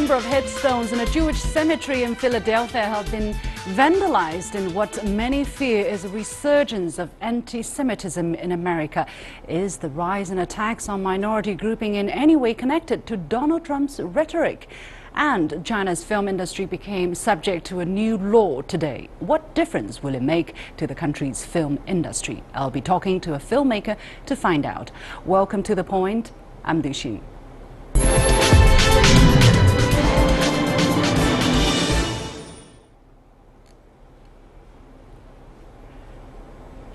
number of headstones in a Jewish cemetery in Philadelphia have been vandalized in what many fear is a resurgence of anti-Semitism in America. Is the rise in attacks on minority grouping in any way connected to Donald Trump's rhetoric? And China's film industry became subject to a new law today. What difference will it make to the country's film industry? I'll be talking to a filmmaker to find out. Welcome to The Point. I'm Du Xin.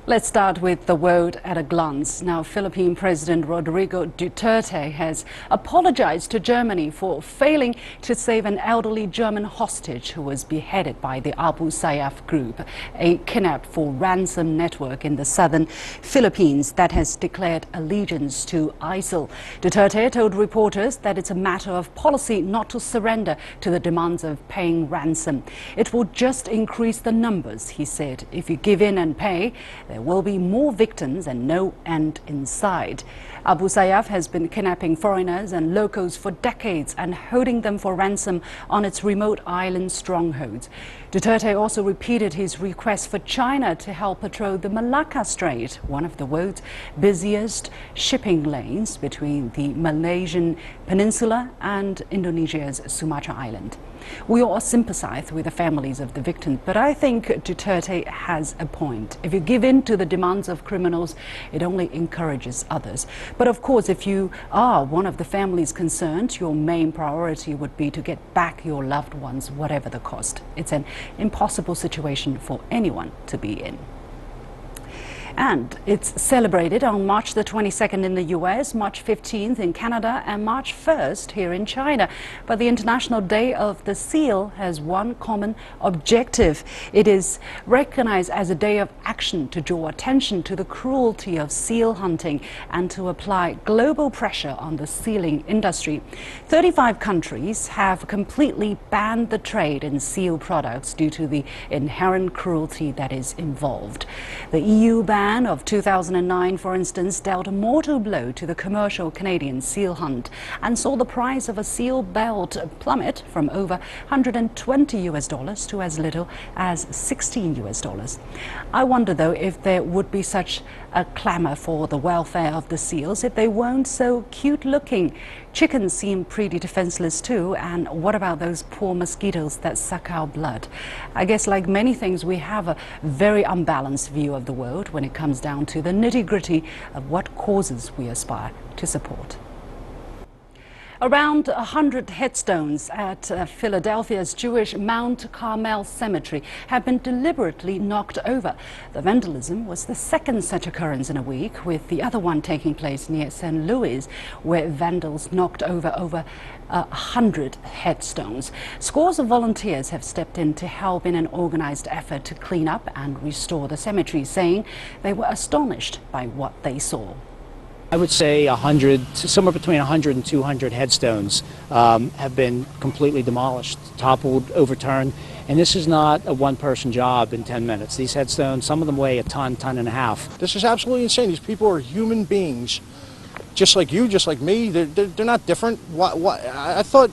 Let's start with the world at a glance. Now, Philippine President Rodrigo Duterte has apologized to Germany for failing to save an elderly German hostage who was beheaded by the Abu Sayyaf group, a kidnap for ransom network in the southern Philippines that has declared allegiance to ISIL. Duterte told reporters that it's a matter of policy not to surrender to the demands of paying ransom. It will just increase the numbers, he said. If you give in and pay, there will be more victims and no end in sight. Abu Sayyaf has been kidnapping foreigners and locals for decades and holding them for ransom on its remote island strongholds. Duterte also repeated his request for China to help patrol the Malacca Strait, one of the world's busiest shipping lanes between the Malaysian peninsula and Indonesia's Sumatra Island. We all sympathize with the families of the victims, but I think Duterte has a point. If you give in to the demands of criminals, it only encourages others. But of course, if you are one of the families concerned, your main priority would be to get back your loved ones, whatever the cost. It's an impossible situation for anyone to be in. And it's celebrated on March the 22nd in the US, March 15th in Canada, and March 1st here in China. But the International Day of the Seal has one common objective. It is recognized as a day of action to draw attention to the cruelty of seal hunting and to apply global pressure on the sealing industry. 35 countries have completely banned the trade in seal products due to the inherent cruelty that is involved. The EU ban of 2009, for instance, dealt a mortal blow to the commercial Canadian seal hunt and saw the price of a seal belt plummet from over $120 to as little as $16. I wonder, though, if there would be such a clamor for the welfare of the seals if they weren't so cute looking. Chickens seem pretty defenseless too, and what about those poor mosquitoes that suck our blood? I guess like many things, we have a very unbalanced view of the world when it comes down to the nitty-gritty of what causes we aspire to support. Around 100 headstones at Philadelphia's Jewish Mount Carmel Cemetery have been deliberately knocked over. The vandalism was the second such occurrence in a week, with the other one taking place near St. Louis, where vandals knocked over 100 headstones. Scores of volunteers have stepped in to help in an organized effort to clean up and restore the cemetery, saying they were astonished by what they saw. I would say 100, somewhere between 100 and 200 headstones have been completely demolished, toppled, overturned, and this is not a one-person job in 10 minutes. These headstones, some of them weigh a ton and a half. This is absolutely insane. These people are human beings, just like you, just like me. They're not different. I thought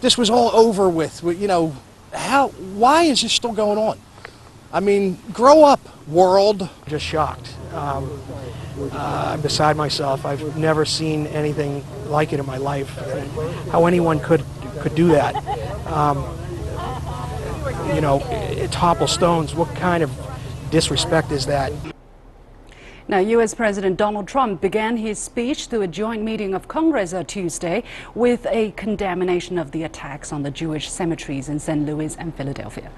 this was all over with. You know, why is this still going on? I mean, grow up, world. Just shocked. I'm beside myself. I've never seen anything like it in my life. How anyone could do that. You know, topple stones. What kind of disrespect is that? Now, U.S. President Donald Trump began his speech through a joint meeting of Congress on Tuesday with a condemnation of the attacks on the Jewish cemeteries in St. Louis and Philadelphia.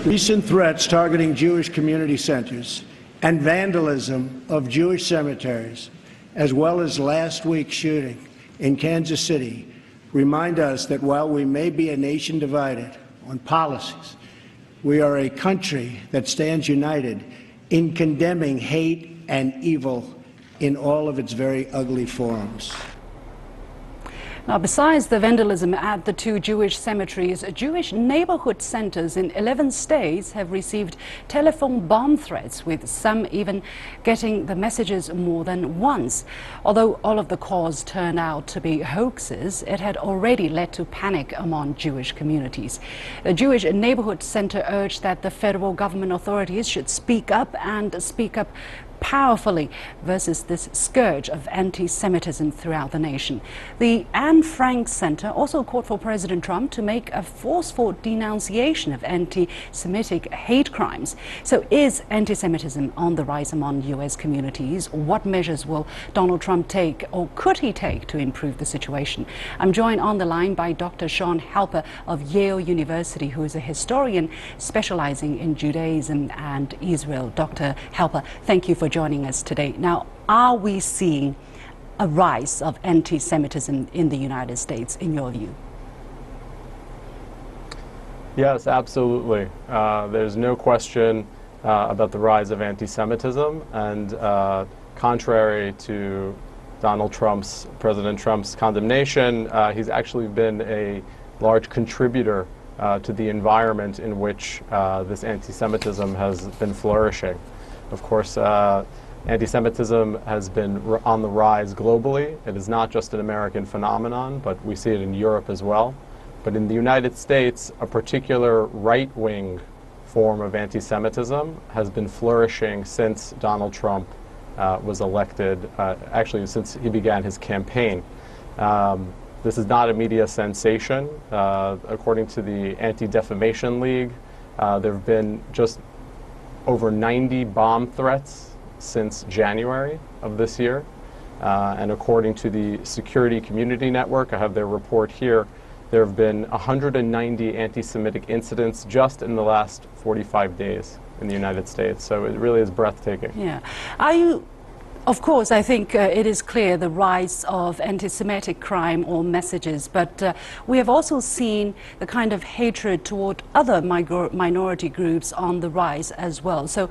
Recent threats targeting Jewish community centers and vandalism of Jewish cemeteries, as well as last week's shooting in Kansas City, remind us that while we may be a nation divided on policies, we are a country that stands united in condemning hate and evil in all of its very ugly forms. Now, besides the vandalism at the two Jewish cemeteries, Jewish neighborhood centers in 11 states have received telephone bomb threats, with some even getting the messages more than once. Although all of the calls turned out to be hoaxes, it had already led to panic among Jewish communities. The Jewish neighborhood center urged that the federal government authorities should speak up and speak up powerfully versus this scourge of anti-Semitism throughout the nation. The Anne Frank Center also called for President Trump to make a forceful denunciation of anti-Semitic hate crimes. So is anti-Semitism on the rise among U.S. communities? What measures will Donald Trump take, or could he take, to improve the situation? I'm joined on the line by Dr. Sean Halper of Yale University, who is a historian specializing in Judaism and Israel. Dr. Halper, thank you for joining us today. Now, are we seeing a rise of anti-Semitism in the United States, in your view? Yes, absolutely. There's no question about the rise of anti-Semitism, and contrary to President Trump's condemnation, he's actually been a large contributor to the environment in which this anti-Semitism has been flourishing. Of course, anti-Semitism has been on the rise globally. It is not just an American phenomenon, but we see it in Europe as well. But in the United States, a particular right-wing form of anti-Semitism has been flourishing since Donald Trump was elected, actually since he began his campaign. This is not a media sensation. According to the Anti-Defamation League, there have been just over 90 bomb threats since January of this year. And according to the Security Community Network, I have their report here, there have been 190 anti-Semitic incidents just in the last 45 days in the United States. So it really is breathtaking. Yeah. Of course, I think it is clear the rise of anti-Semitic crime or messages, but we have also seen the kind of hatred toward other minority groups on the rise as well. So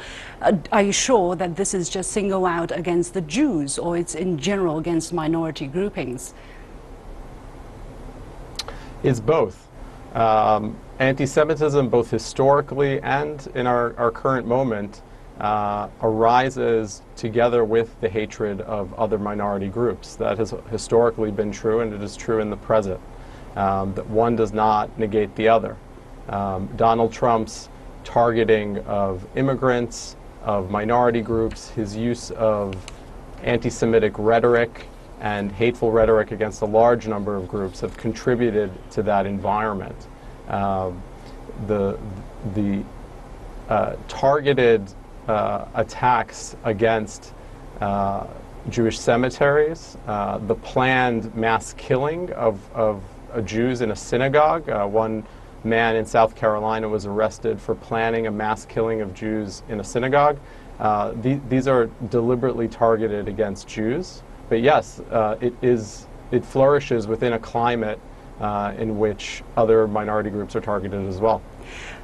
are you sure that this is just singled out against the Jews, or it's in general against minority groupings? It's both. Anti-Semitism, both historically and in our current moment, arises together with the hatred of other minority groups. That has historically been true, and it is true in the present. That one does not negate the other. Donald Trump's targeting of immigrants, of minority groups, his use of anti-Semitic rhetoric and hateful rhetoric against a large number of groups have contributed to that environment. The targeted attacks against Jewish cemeteries, the planned mass killing of Jews in a synagogue. One man in South Carolina was arrested for planning a mass killing of Jews in a synagogue. These are deliberately targeted against Jews. But yes, it flourishes within a climate in which other minority groups are targeted as well.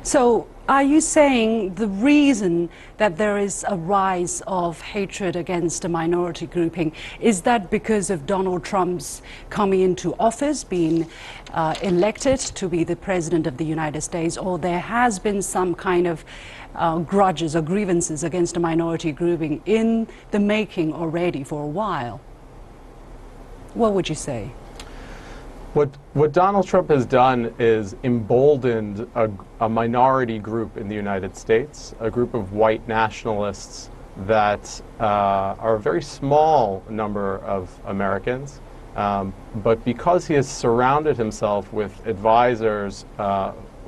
So are you saying the reason that there is a rise of hatred against a minority grouping is that because of Donald Trump's coming into office, being elected to be the president of the United States, or there has been some kind of grudges or grievances against a minority grouping in the making already for a while? What would you say? What Donald Trump has done is emboldened a minority group in the United States, a group of white nationalists that are a very small number of Americans. But because he has surrounded himself with advisors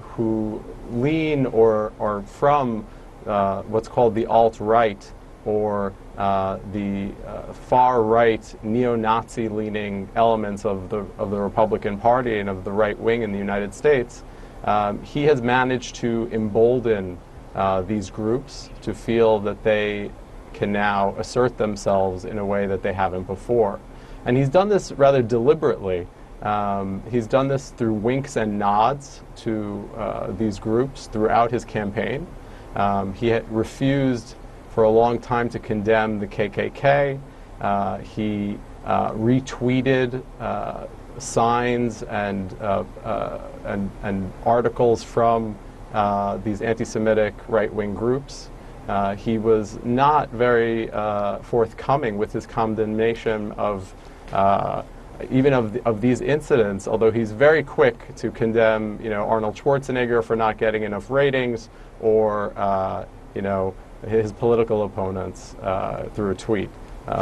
who lean or are from what's called the alt-right, or the far-right neo-Nazi leaning elements of the Republican Party and of the right wing in the United States, he has managed to embolden these groups to feel that they can now assert themselves in a way that they haven't before. And he's done this rather deliberately. He's done this through winks and nods to these groups throughout his campaign. He had refused for a long time to condemn the KKK. He retweeted signs and articles from these anti-Semitic right-wing groups. He was not very forthcoming with his condemnation of even of these incidents, although he's very quick to condemn, Arnold Schwarzenegger for not getting enough ratings, or his political opponents through a tweet.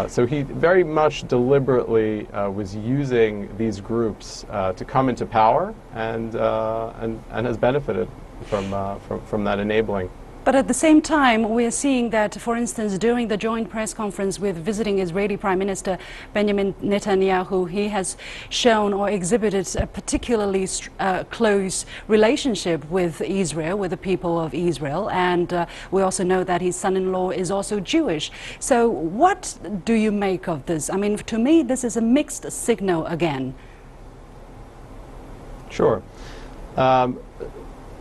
So he very much deliberately was using these groups to come into power, and has benefited from that enabling. But at the same time, we're seeing that, for instance, during the joint press conference with visiting Israeli Prime Minister Benjamin Netanyahu, he has shown or exhibited a particularly close relationship with Israel, with the people of Israel. And we also know that his son-in-law is also Jewish. So what do you make of this? I mean, to me, this is a mixed signal again. Sure.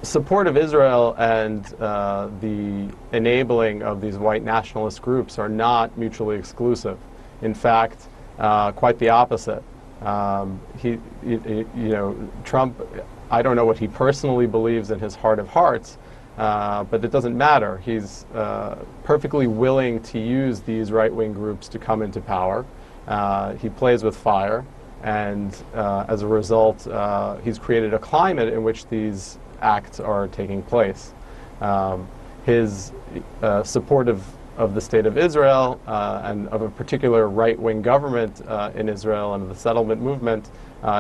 Support of Israel and the enabling of these white nationalist groups are not mutually exclusive. In fact, quite the opposite. Trump, I don't know what he personally believes in his heart of hearts, but it doesn't matter. He's perfectly willing to use these right-wing groups to come into power. He plays with fire, and as a result, he's created a climate in which these acts are taking place. His support of the State of Israel and of a particular right-wing government in Israel and the settlement movement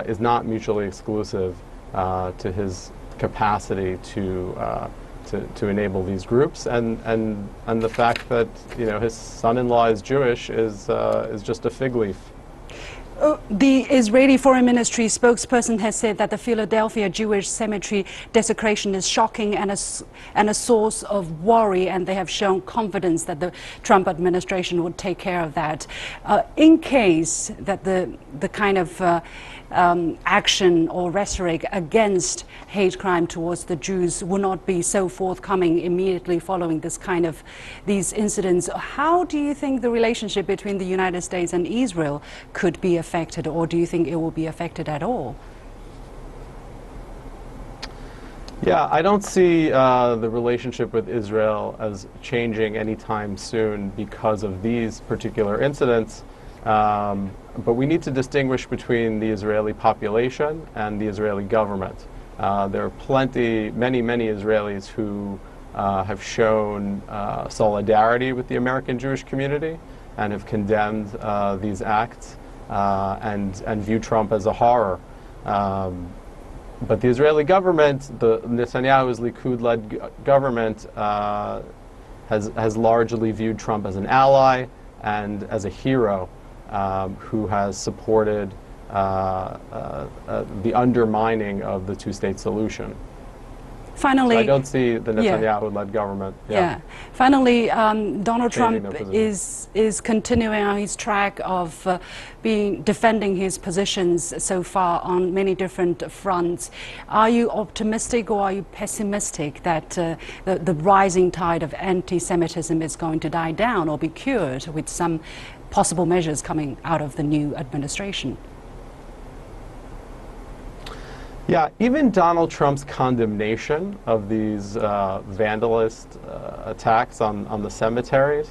is not mutually exclusive to his capacity to enable these groups, and the fact that his son-in-law is Jewish is just a fig leaf. The Israeli Foreign Ministry spokesperson has said that the Philadelphia Jewish cemetery desecration is shocking and a source of worry, and they have shown confidence that the Trump administration would take care of that. In case that the kind of action or rhetoric against hate crime towards the Jews will not be so forthcoming immediately following these incidents, how do you think the relationship between the United States and Israel could be affected, or do you think it will be affected at all? Yeah, I don't see the relationship with Israel as changing anytime soon because of these particular incidents. But we need to distinguish between the Israeli population and the Israeli government. There are many Israelis who have shown solidarity with the American Jewish community and have condemned these acts and view Trump as a horror. But the Israeli government, the Netanyahu's Likud-led government, has largely viewed Trump as an ally and as a hero who has supported the undermining of the two-state solution. Finally, so I don't see the Netanyahu-led government. Yeah. Finally, Donald Trump is continuing on his track of defending his positions so far on many different fronts. Are you optimistic or are you pessimistic that the rising tide of anti-Semitism is going to die down or be cured with some possible measures coming out of the new administration? Yeah, even Donald Trump's condemnation of these vandalist attacks on the cemeteries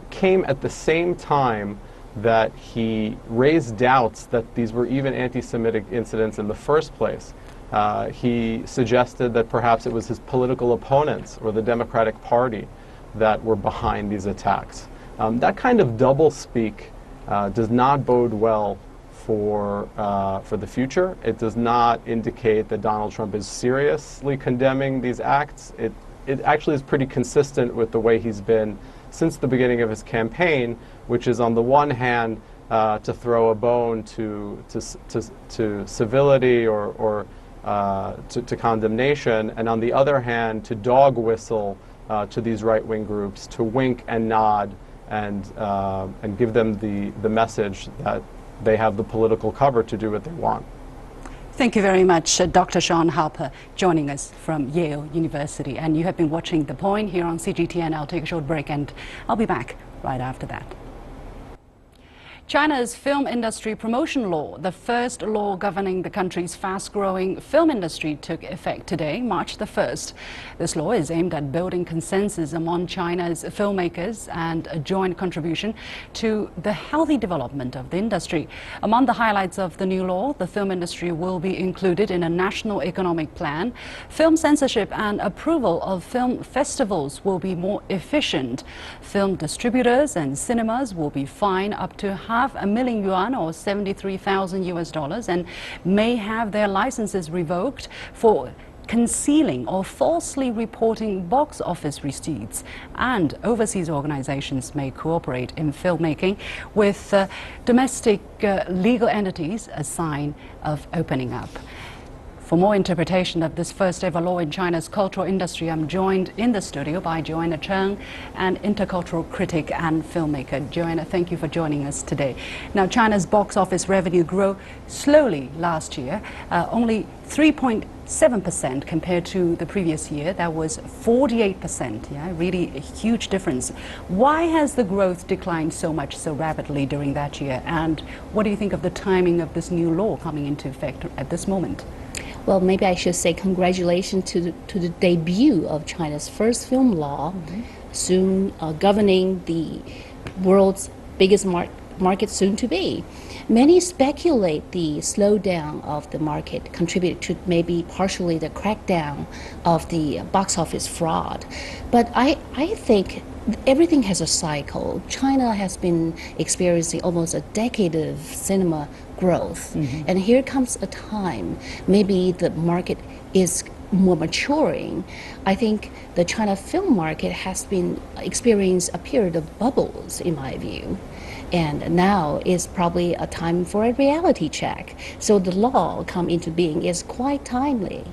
came at the same time that he raised doubts that these were even anti-Semitic incidents in the first place. He suggested that perhaps it was his political opponents or the Democratic Party that were behind these attacks. That kind of doublespeak does not bode well for the future. It does not indicate that Donald Trump is seriously condemning these acts. It actually is pretty consistent with the way he's been since the beginning of his campaign, which is on the one hand to throw a bone to civility or to condemnation, and on the other hand to dog whistle to these right-wing groups, to wink and nod and give them the message that they have the political cover to do what they want. Thank you very much, Dr. Sean Harper, joining us from Yale University. And you have been watching The Point here on CGTN. I'll take a short break and I'll be back right after that. China's film industry promotion law, the first law governing the country's fast-growing film industry, took effect today, March the 1st. This law is aimed at building consensus among China's filmmakers and a joint contribution to the healthy development of the industry. Among the highlights of the new law, the film industry will be included in a national economic plan. Film censorship and approval of film festivals will be more efficient. Film distributors and cinemas will be fined up to $500,000 or $73,000 and may have their licenses revoked for concealing or falsely reporting box office receipts. And overseas organizations may cooperate in filmmaking with domestic legal entities, a sign of opening up. For more interpretation of this first ever law in China's cultural industry, I'm joined in the studio by Joanna Cheng, an intercultural critic and filmmaker. Joanna, thank you for joining us today. Now, China's box office revenue grew slowly last year, only 3.7% compared to the previous year. That was 48%, really a huge difference. Why has the growth declined so much so rapidly during that year? And what do you think of the timing of this new law coming into effect at this moment? Well, maybe I should say congratulations to the debut of China's first film law, soon governing the world's biggest market soon to be. Many speculate the slowdown of the market contributed to maybe partially the crackdown of the box office fraud. But I think everything has a cycle. China has been experiencing almost a decade of cinema growth. And here comes a time, maybe the market is more maturing. I think the China film market has been experiencing a period of bubbles, in my view. And now is probably a time for a reality check. So the law come into being is quite timely.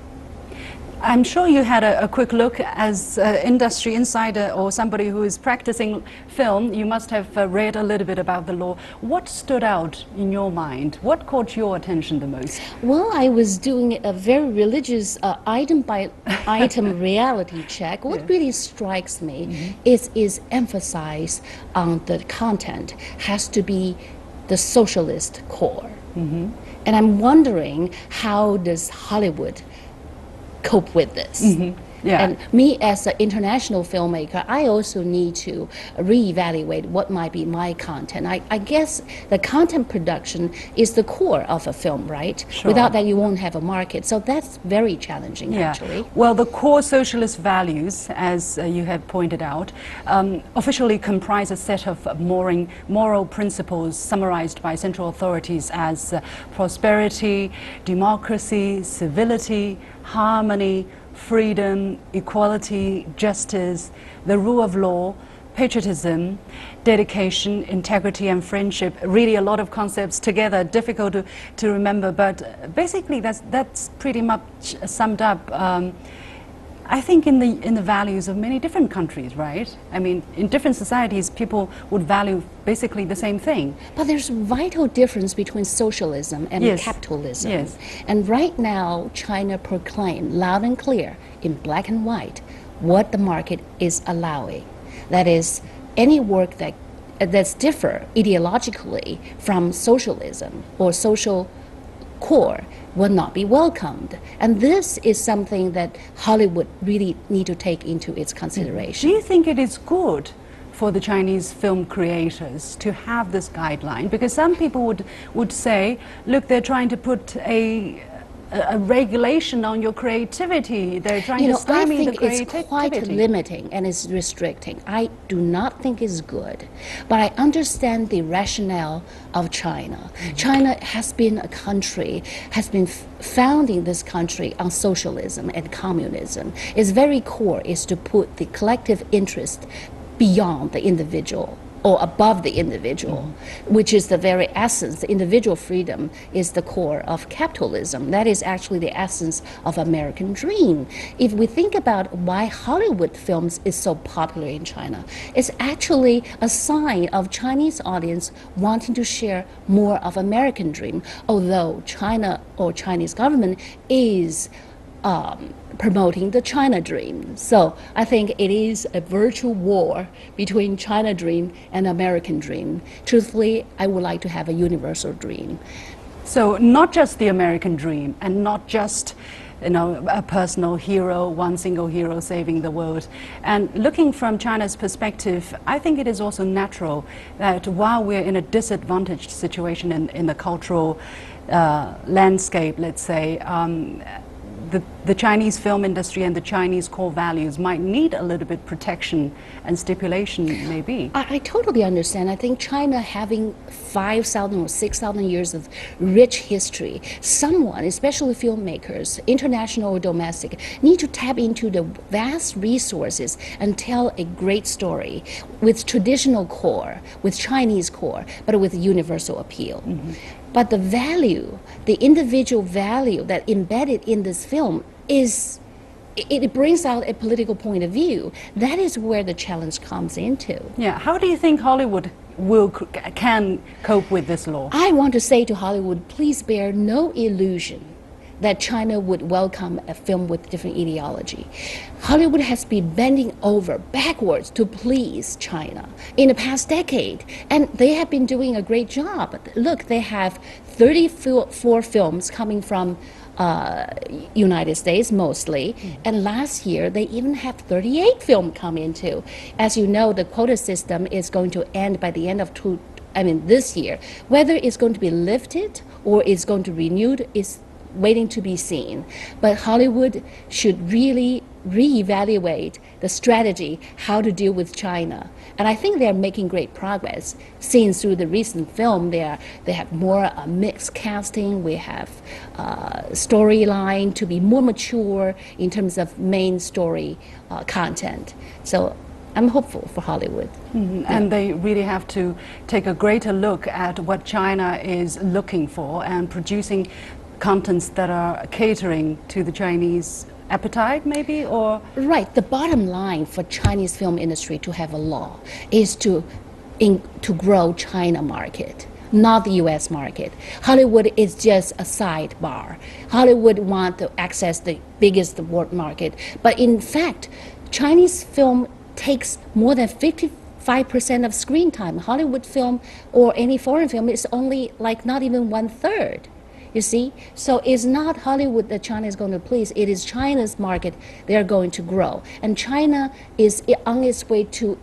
I'm sure you had a quick look as an industry insider or somebody who is practicing film. You must have read a little bit about the law. What stood out in your mind? What caught your attention the most? Well, I was doing a very religious item by item reality check. What really strikes me is emphasis on the content has to be the socialist core. And I'm wondering, how does Hollywood cope with this? And me as an international filmmaker, I also need to reevaluate what might be my content. I guess the content production is the core of a film, right? Without that, you won't have a market. So that's very challenging, actually. Well, the core socialist values, as you have pointed out, officially comprise a set of moral principles summarized by central authorities as prosperity, democracy, civility, harmony, freedom, equality, justice, the rule of law, patriotism, dedication, integrity and friendship. Really a lot of concepts together, difficult to remember, but basically that's pretty much summed up, I think, in the values of many different countries, right? I mean, in different societies, people would value basically the same thing. But there's a vital difference between socialism and capitalism. And right now, China proclaimed loud and clear in black and white what the market is allowing. That is, any work that's differ ideologically from socialism or social core will not be welcomed. And this is something that Hollywood really need to take into its consideration. Do you think it is good for the Chinese film creators to have this guideline? Because some people would say, look, they're trying to put a regulation on your creativity. They're trying to stymie the creativity. It's quite limiting and it's restricting. I do not think it's good, but I understand the rationale of China. China has been a country, has been founding this country on socialism and communism. Its very core is to put the collective interest beyond the individual or above the individual, which is the very essence. The individual freedom is the core of capitalism. That is actually the essence of American dream. If we think about why Hollywood films is so popular in China, it's actually a sign of Chinese audience wanting to share more of American dream, although China or Chinese government is promoting the China dream. So I think it is a virtual war between China dream and American dream. Truthfully, I would like to have a universal dream. So not just the American dream and not just a personal hero, one single hero saving the world. And looking from China's perspective, I think it is also natural that while we're in a disadvantaged situation in the cultural landscape, let's say, the Chinese film industry and the Chinese core values might need a little bit protection and stipulation, maybe. I totally understand. I think China having 5,000 or 6,000 years of rich history, someone, especially filmmakers, international or domestic, need to tap into the vast resources and tell a great story with traditional core, with Chinese core, but with universal appeal. Mm-hmm. But the value, the individual value that embedded in this film is, it brings out a political point of view. That is where the challenge comes into. Yeah, how do you think Hollywood can cope with this law? I want to say to Hollywood, please bear no illusion that China would welcome a film with different ideology. Hollywood has been bending over backwards to please China in the past decade, and they have been doing a great job. Look, they have 34 films coming from United States mostly, and last year they even have 38 films come into. As you know, the quota system is going to end by the end of this year. Whether it's going to be lifted or it's going to be renewed is waiting to be seen. But Hollywood should really reevaluate the strategy, how to deal with China. And I think they're making great progress. Seen through the recent film, they have more mixed casting. We have storyline to be more mature in terms of main story content. So I'm hopeful for Hollywood. Mm-hmm. And they really have to take a greater look at what China is looking for and producing contents that are catering to the Chinese appetite, maybe, or? Right. The bottom line for Chinese film industry to have a law is to grow China market, not the U.S. market. Hollywood is just a sidebar. Hollywood want to access the biggest world market, but in fact, Chinese film takes more than 55% of screen time. Hollywood film or any foreign film is only like not even 1/3. You see, so it's not Hollywood that China is going to please. It is China's market they are going to grow. And China is on its way to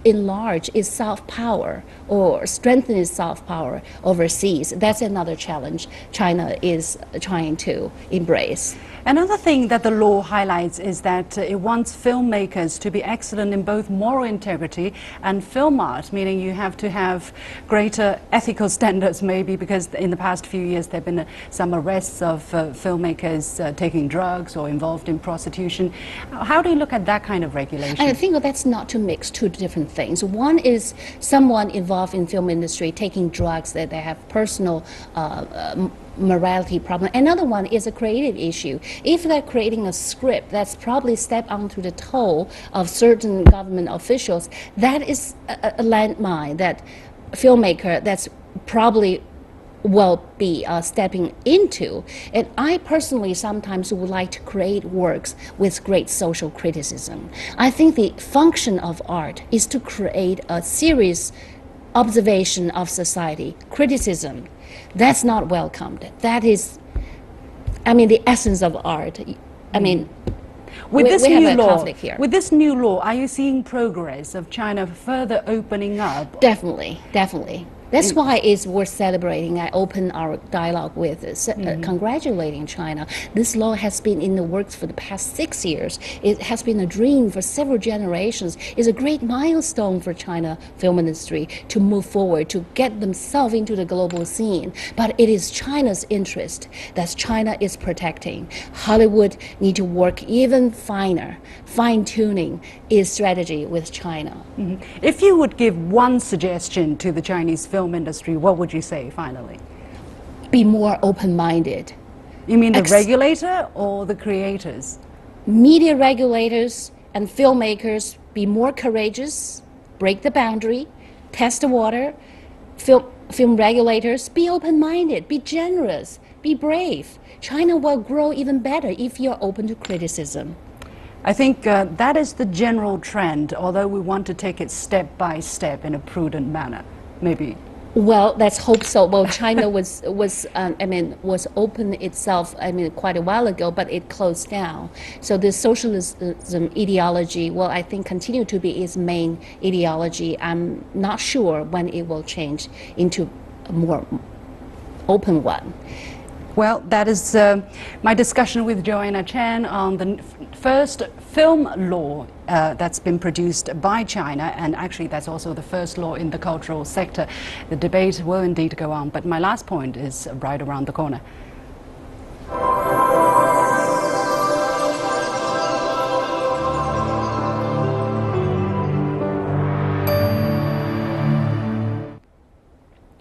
enlarge its soft power or strengthen its soft power overseas. That's another challenge China is trying to embrace. Another thing that the law highlights is that it wants filmmakers to be excellent in both moral integrity and film art, meaning you have to have greater ethical standards maybe, because in the past few years there have been some arrests of filmmakers taking drugs or involved in prostitution. How do you look at that kind of regulation? And I think that's not to mix two different things. One is someone involved in film industry taking drugs that they have personal morality problem. Another one is a creative issue. If they're creating a script that's probably step onto the toe of certain government officials, that is a landmine that filmmaker that's probably will be stepping into. And I personally sometimes would like to create works with great social criticism. I think the function of art is to create a serious observation of society, criticism. That's not welcomed. That is, the essence of art. With this new law, are you seeing progress of China further opening up? Definitely, definitely. That's why it's worth celebrating. I open our dialogue with congratulating China. This law has been in the works for the past 6 years. It has been a dream for several generations. It's a great milestone for China film industry to move forward, to get themselves into the global scene. But it is China's interest that China is protecting. Hollywood need to work even finer, fine-tuning its strategy with China. Mm-hmm. If you would give one suggestion to the Chinese film industry, what would you say finally? Be more open-minded. You mean the regulator or the creators? Media regulators and filmmakers be more courageous, break the boundary, test the water. Film regulators, be open-minded, be generous, be brave. China will grow even better if you're open to criticism. I think that is the general trend, although we want to take it step by step in a prudent manner. Maybe. Well, let's hope so. Well, China was open itself, quite a while ago, but it closed down. So the socialism ideology, well, I think continue to be its main ideology. I'm not sure when it will change into a more open one. Well, that is my discussion with Joanna Chen on the first film law that's been produced by China, and actually that's also the first law in the cultural sector. The debate will indeed go on, but my last point is right around the corner.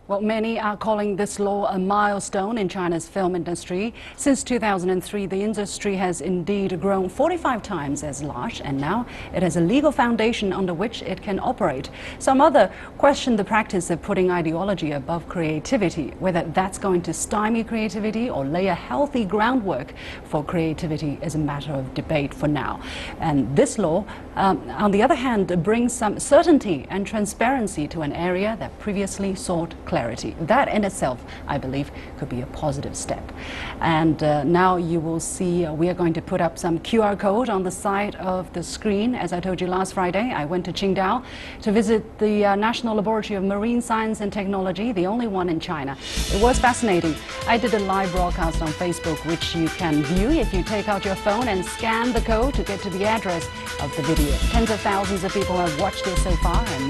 Well, many are calling this law a milestone in China's film industry. Since 2003, the industry has indeed grown 45 times as large, and now it has a legal foundation under which it can operate. Some other question the practice of putting ideology above creativity, whether that's going to stymie creativity or lay a healthy groundwork for creativity is a matter of debate for now. And this law, on the other hand, brings some certainty and transparency to an area that previously sought clarity. That in itself, I believe, could be a positive step. And now you will see we are going to put up some QR code on the side of the screen. As I told you last Friday, I went to Qingdao to visit the National Laboratory of Marine Science and Technology, the only one in China. It was fascinating. I did a live broadcast on Facebook, which you can view if you take out your phone and scan the code to get to the address of the video. Tens of thousands of people have watched it so far, and